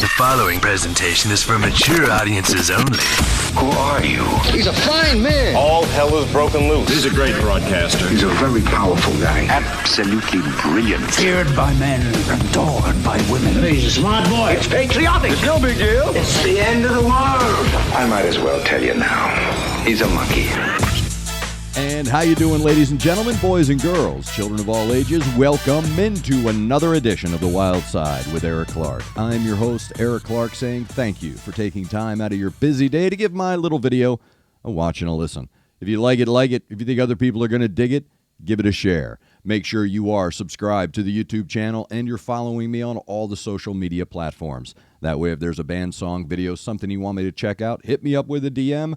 The following presentation is for mature audiences only. Who are you? He's a fine man. All hell is broken loose. He's a great broadcaster. He's a very powerful guy. Absolutely brilliant. Feared by men, adored by women. He's a smart boy. It's patriotic. It's no big deal. It's the end of the world. I might as well tell you now. He's a monkey. And how you doing, ladies and gentlemen, boys and girls, children of all ages? Welcome into another edition of The Wyldeside with Eric Clark. I'm your host, Eric Clark, saying thank you for taking time out of your busy day to give my little video a watch and a listen. If you like it, like it. If you think other people are going to dig it, give it a share. Make sure you are subscribed to the YouTube channel and you're following me on all the social media platforms. That way, if there's a band, song, video, something you want me to check out, hit me up with a DM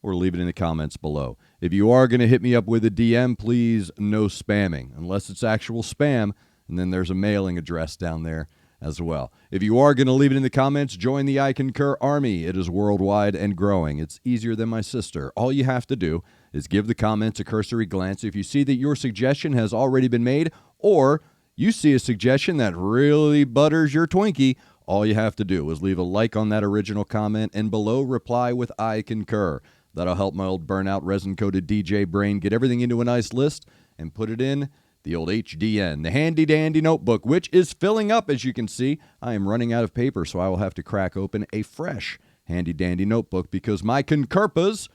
or leave it in the comments below. If you are going to hit me up with a DM, please no spamming, unless it's actual spam, and then there's a mailing address down there as well. If you are going to leave it in the comments, join the I Concur Army. It is worldwide and growing. It's easier than my sister. All you have to do is give the comments a cursory glance. If you see that your suggestion has already been made, or you see a suggestion that really butters your Twinkie, all you have to do is leave a like on that original comment and below reply with I Concur. That'll help my old burnout resin-coated DJ brain get everything into a nice list and put it in the old HDN, the handy-dandy notebook, which is filling up, as you can see. I am running out of paper, so I will have to crack open a fresh handy-dandy notebook because my Concurpas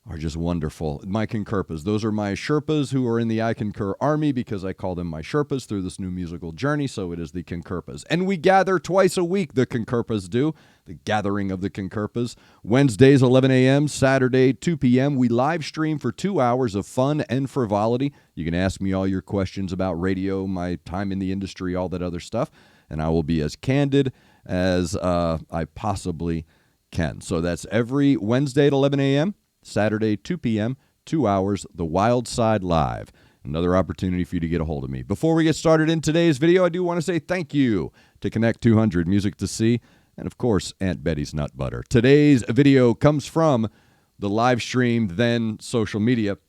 are just wonderful. My Concurpas, those are my Sherpas who are in the I Concur Army because I call them my Sherpas through this new musical journey, so it is the Concurpas. And we gather twice a week, the Concurpas do, the gathering of the Concurpas. Wednesdays, 11 a.m., Saturday, 2 p.m., we live stream for 2 hours of fun and frivolity. You can ask me all your questions about radio, my time in the industry, all that other stuff, and I will be as candid as I possibly can. So that's every Wednesday at 11 a.m., Saturday, 2 p.m., 2 hours, The Wyldeside Live. Another opportunity for you to get a hold of me. Before we get started in today's video, I do want to say thank you to Connect 200 Music to See, and of course, Aunt Betty's Nut Butter. Today's video comes from the live stream, then social media.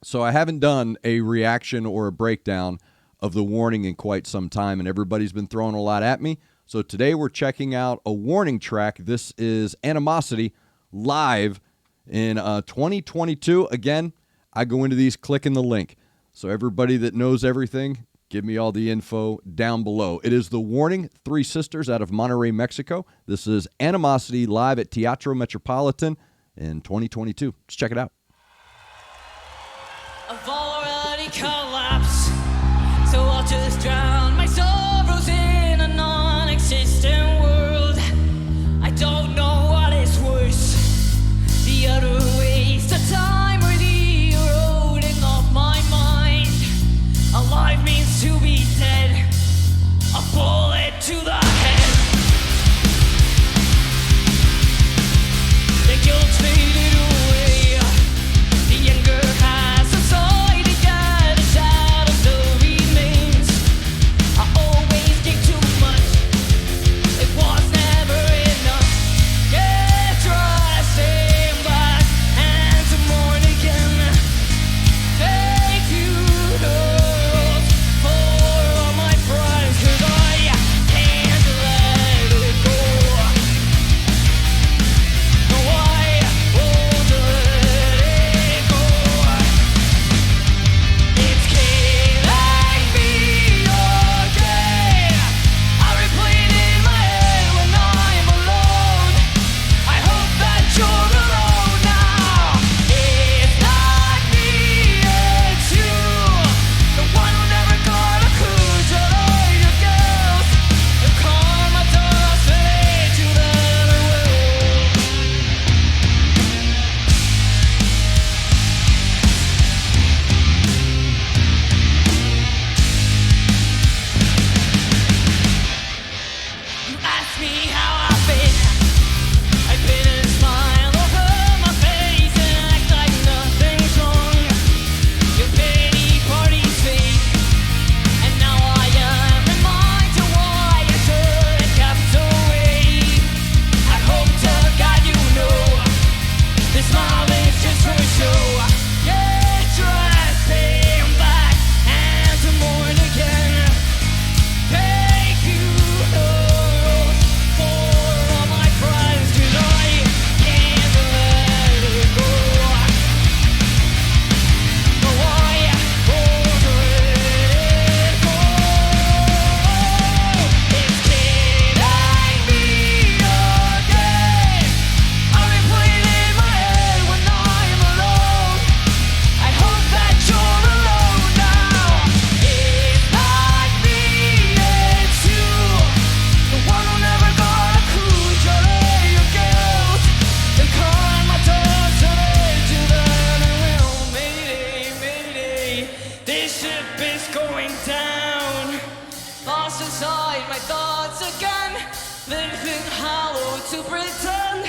So I haven't done a reaction or a breakdown of The Warning in quite some time, and everybody's been throwing a lot at me. So today we're checking out a Warning track. This is Animosity live in 2022. Again, I go into these clicking the link. So everybody that knows everything, give me all the info down below. It is The Warning, Three Sisters out of Monterrey, Mexico. This is Animosity live at Teatro Metropolitan in 2022. Let's check it out. I've already collapsed, so I'll just drown my sorrows in a non-existent world. I don't know what is worse. The other waste of time or the eroding of my mind. Alive means to be dead. A bullet to the head. The guilt's faded away. The anger has subsided, yet the shadow still remains. I always gave too much. It was never enough. Get dressed in black and to mourn again. Take you those for all my friends, 'cause I can't let it go. No, I won't let it go. It's killing me again. I replay it in my head when I'm alone. I hope that you're alone now. It's not me, it's you. The one who never got a clue to light your guilt. The karma does it to that I will. You ask me how I've been. I pin a smile over my face and act like nothing's wrong. Your pity party's fake, and now I am reminded why I should have kept away. I hope to God you know this smile is just for show. Get dressed in black and to mourn again. Take you the rose Something hollow to pretend.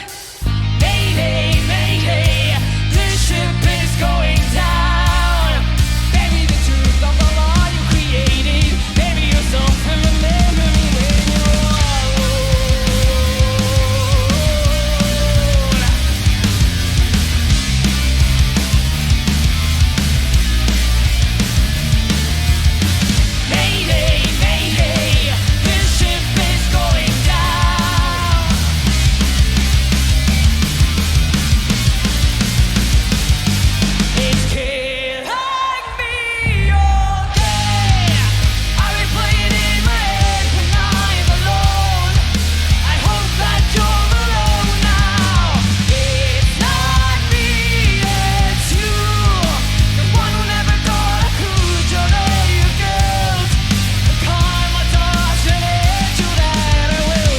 Mayday, mayday, this ship is going down. Maybe the truth of the law you created. Maybe you're something remember me when you're alone. Mayday, mayday, this ship is going down. It's killing me all day. I've been playing in my head when I'm alone. I hope that you're alone now. It's not me, it's you. The one who never thought I could donate your guilt. The karma doesn't hit you that I will.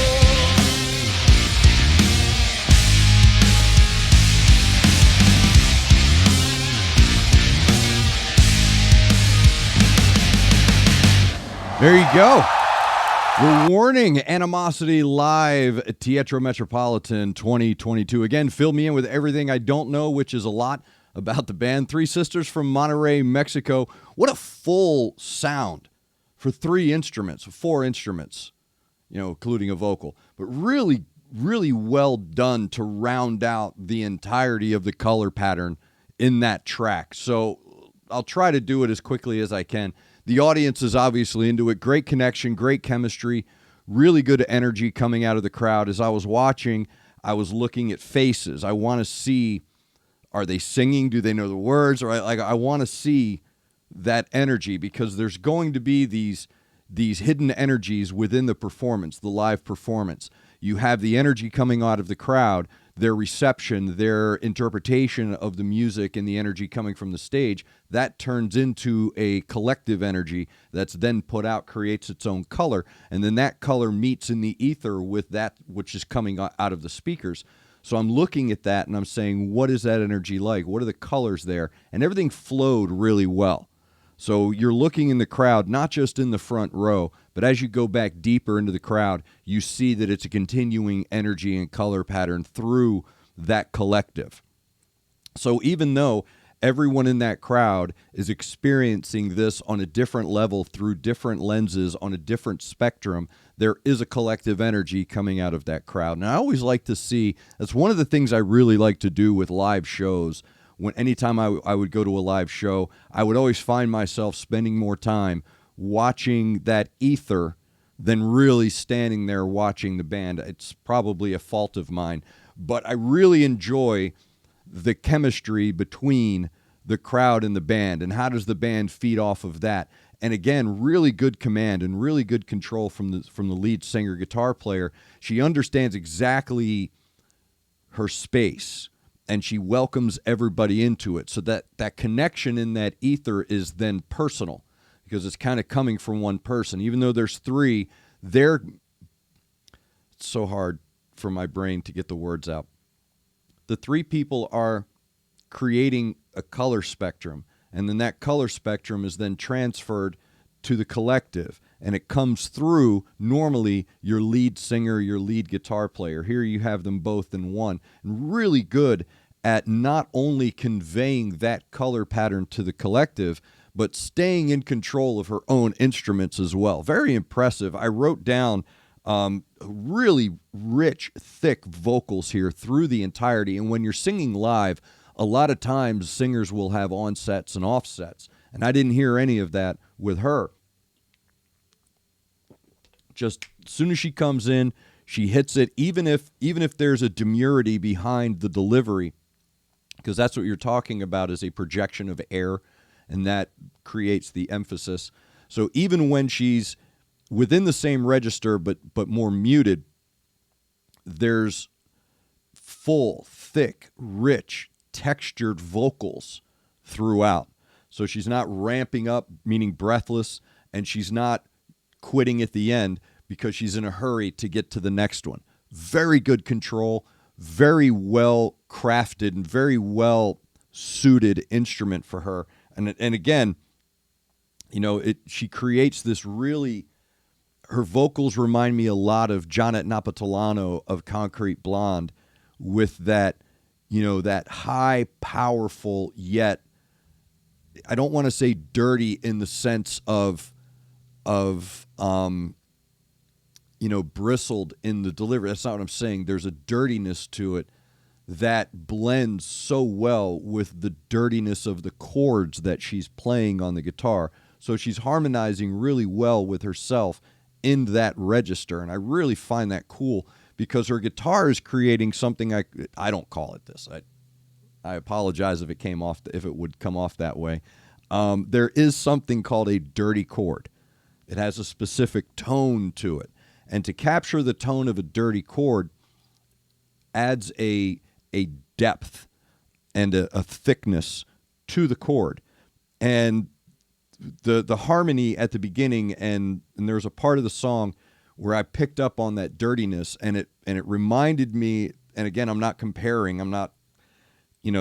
There you go. The Warning, Animosity Live at Teatro Metropolitan 2022. Again, fill me in with everything I don't know, which is a lot about the band. Three sisters from Monterrey, Mexico. What a full sound for four instruments, including a vocal. But really, really well done to round out the entirety of the color pattern in that track. So I'll try to do it as quickly as I can. The audience is obviously into it. Great connection, great chemistry, really good energy coming out of the crowd. As I was watching, I was looking at faces. I want to see, are they singing? Do they know the words? Or I want to see that energy, because there's going to be these hidden energies within the performance, the live performance. You have the energy coming out of the crowd, their reception, their interpretation of the music and the energy coming from the stage. That turns into a collective energy that's then put out, creates its own color, and then that color meets in the ether with that which is coming out of the speakers. So I'm looking at that and I'm saying, what is that energy like? What are the colors there? And everything flowed really well. So you're looking in the crowd, not just in the front row, but as you go back deeper into the crowd, you see that it's a continuing energy and color pattern through that collective. So even though everyone in that crowd is experiencing this on a different level through different lenses on a different spectrum, there is a collective energy coming out of that crowd. And I always like to see, that's one of the things I really like to do with live shows. Anytime I would go to a live show, I would always find myself spending more time watching that ether than really standing there watching the band. It's probably a fault of mine, but I really enjoy the chemistry between the crowd and the band, and how does the band feed off of that. And again, really good command and really good control from the lead singer guitar player. She understands exactly her space, and she welcomes everybody into it. So that connection in that ether is then personal, because it's kind of coming from one person. Even though there's three, it's so hard for my brain to get the words out. The three people are creating a color spectrum, and then that color spectrum is then transferred to the collective, and it comes through normally your lead singer, your lead guitar player. Here you have them both in one, and really good at not only conveying that color pattern to the collective, but staying in control of her own instruments as well. Very impressive. I wrote down really rich, thick vocals here through the entirety. And when you're singing live, a lot of times singers will have onsets and offsets. And I didn't hear any of that with her. Just as soon as she comes in, she hits it, even if there's a demurity behind the delivery, because that's what you're talking about, is a projection of air, and that creates the emphasis. So even when she's within the same register but more muted, there's full, thick, rich, textured vocals throughout. So she's not ramping up, meaning breathless, and she's not quitting at the end because she's in a hurry to get to the next one. Very good control, very well crafted, and very well suited instrument for her. And again, she creates this really her vocals remind me a lot of Janet Napolitano of Concrete Blonde, with that, that high, powerful, yet I don't want to say dirty in the sense of bristled in the delivery. That's not what I'm saying. There's a dirtiness to it that blends so well with the dirtiness of the chords that she's playing on the guitar. So she's harmonizing really well with herself in that register, and I really find that cool because her guitar is creating something I don't call it this. I apologize if it would come off that way. There is something called a dirty chord. It has a specific tone to it, and to capture the tone of a dirty chord adds a depth and a thickness to the chord. And the harmony at the beginning, and there's a part of the song where I picked up on that dirtiness, and it reminded me, and again, I'm not comparing, I'm not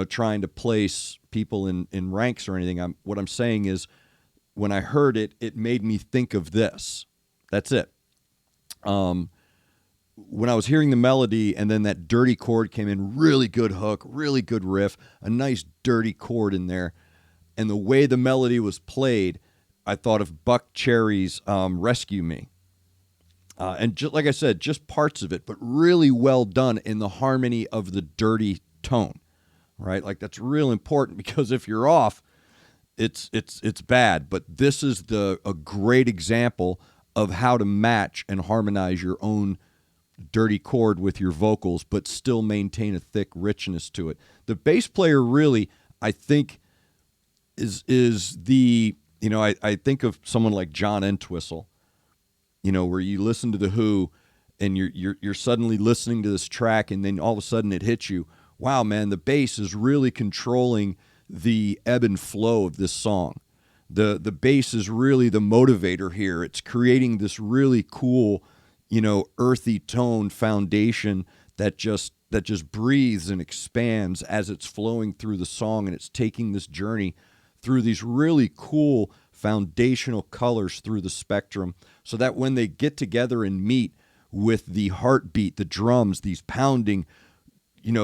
trying to place people in ranks or anything. What I'm saying is, when I heard it, it made me think of this. That's it. When I was hearing the melody and then that dirty chord came in, really good hook, really good riff, a nice dirty chord in there, and the way the melody was played, I thought of Buck Cherry's Rescue Me. And just like I said, just parts of it, but really well done in the harmony of the dirty tone, right? Like, that's real important, because if you're off, it's bad. But this is a great example of how to match and harmonize your own dirty chord with your vocals, but still maintain a thick richness to it. The bass player really, I think, is the, I think of someone like John Entwistle, where you listen to The Who and you're suddenly listening to this track, and then all of a sudden it hits you, wow, man, the bass is really controlling the ebb and flow of this song. The bass is really the motivator here. It's creating this really cool, earthy tone foundation that just breathes and expands as it's flowing through the song, and it's taking this journey through these really cool foundational colors through the spectrum, so that when they get together and meet with the heartbeat, the drums, these pounding,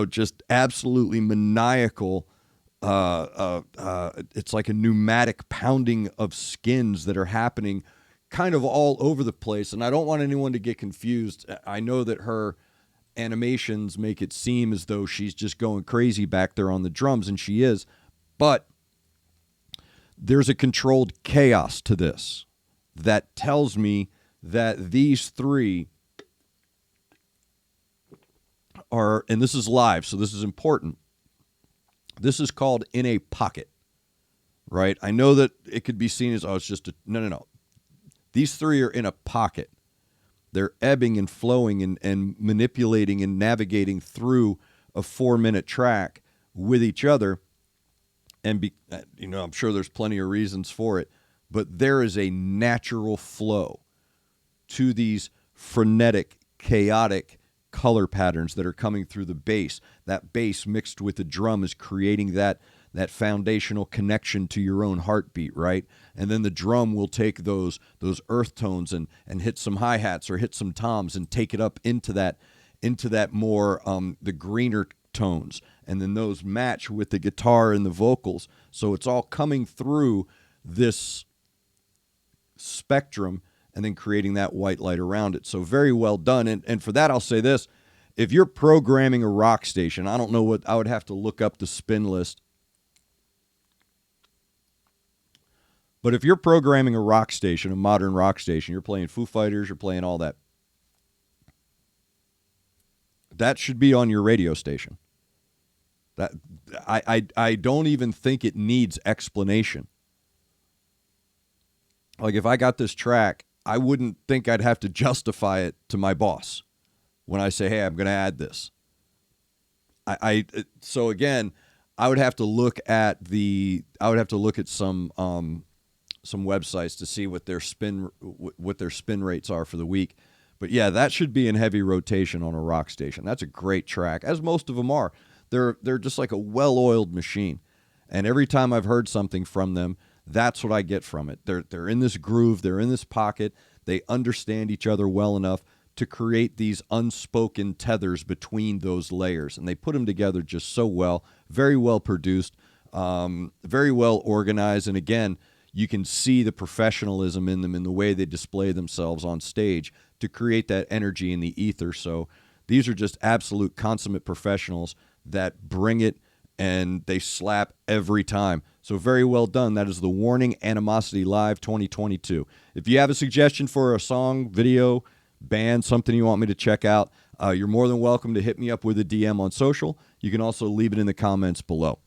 just absolutely maniacal, it's like a pneumatic pounding of skins that are happening kind of all over the place. And I don't want anyone to get confused. I know that her animations make it seem as though she's just going crazy back there on the drums, and she is, but there's a controlled chaos to this that tells me that these three are, and this is live, so this is important, this is called in a pocket, right? I know that it could be seen as, it's just no. These three are in a pocket. They're ebbing and flowing and manipulating and navigating through a 4-minute track with each other. And, I'm sure there's plenty of reasons for it, but there is a natural flow to these frenetic, chaotic color patterns that are coming through the bass. That bass mixed with the drum is creating that foundational connection to your own heartbeat, right? And then the drum will take those earth tones and hit some hi-hats or hit some toms and take it up into that more the greener tones, and then those match with the guitar and the vocals. So it's all coming through this spectrum and then creating that white light around it. So very well done. And for that, I'll say this. If you're programming a rock station, I don't know what, I would have to look up the spin list. But if you're programming a rock station, a modern rock station, you're playing Foo Fighters, you're playing all that, that should be on your radio station. That I don't even think it needs explanation. Like, if I got this track, I wouldn't think I'd have to justify it to my boss when I say, hey, I'm going to add this. So again, I would have to look at some websites to see what their spin rates are for the week. But yeah, that should be in heavy rotation on a rock station. That's a great track, as most of them are. They're just like a well-oiled machine. And every time I've heard something from them, that's what I get from it. They're in this groove, they're in this pocket, They understand each other well enough to create these unspoken tethers between those layers. And they put them together just so well, very well produced, very well organized. And again, you can see the professionalism in them in the way they display themselves on stage to create that energy in the ether. So these are just absolute consummate professionals that bring it, and they slap every time. So very well done. That is The Warning Animosity Live 2022. If you have a suggestion for a song, video, band, something you want me to check out, you're more than welcome to hit me up with a DM on social. You can also leave it in the comments below.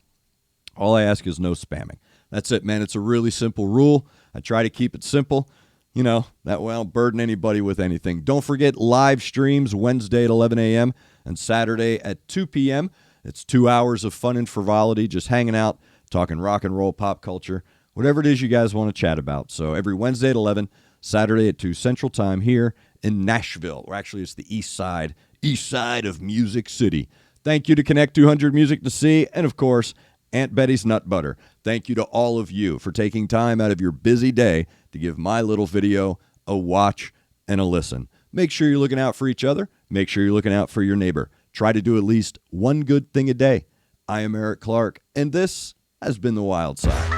All I ask is no spamming. That's it, man. It's a really simple rule. I try to keep it simple. That way I don't burden anybody with anything. Don't forget live streams Wednesday at 11 a.m. and Saturday at 2 p.m. It's 2 hours of fun and frivolity, just hanging out, talking rock and roll, pop culture, whatever it is you guys want to chat about. So every Wednesday at 11, Saturday at 2 Central Time here in Nashville, or actually it's the east side of Music City. Thank you to Connect 200 Music to See, and of course, Aunt Betty's Nut Butter. Thank you to all of you for taking time out of your busy day to give my little video a watch and a listen. Make sure you're looking out for each other. Make sure you're looking out for your neighbor. Try to do at least one good thing a day. I am Eric Clark, and this has been The Wild Side.